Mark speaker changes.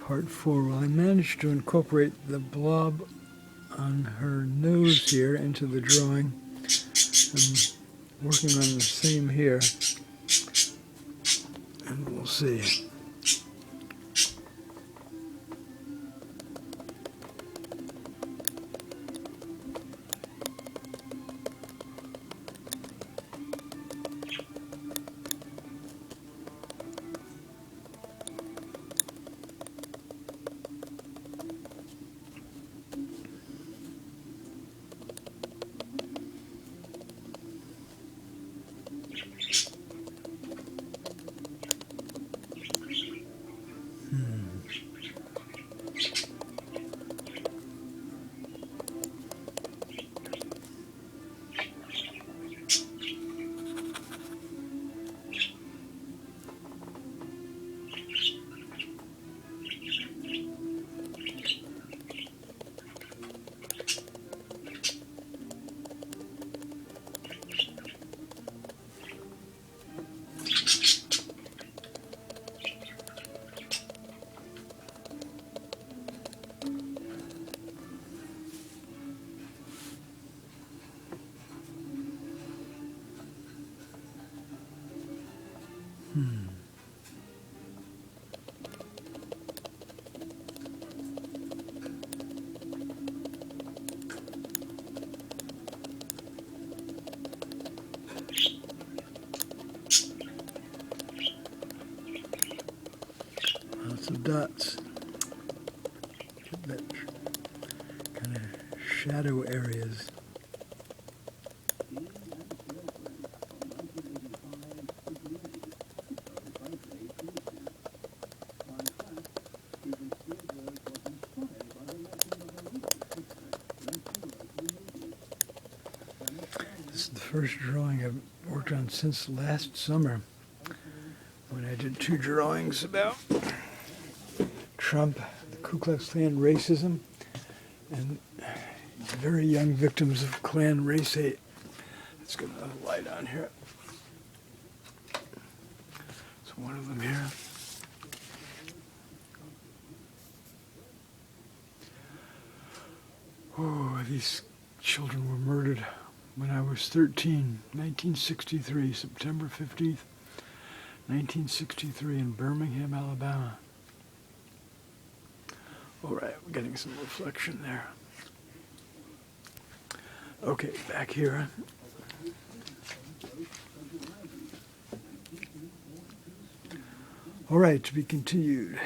Speaker 1: Part 4. Well, I managed to incorporate the blob on her nose here into the drawing. I'm working on the same here, and we'll see. Lots of dots. Get that kind of shadow areas. This is the first drawing I've worked on since last summer, when I did 2 drawings about Trump, the Ku Klux Klan racism, and very young victims of Klan race hate. Let's get another light on here. It's one of them here. Oh, these children were murdered when I was 13, 1963, September 15th, 1963 in Birmingham, Alabama. All right, we're getting some reflection there. Okay, back here. All right, to be continued.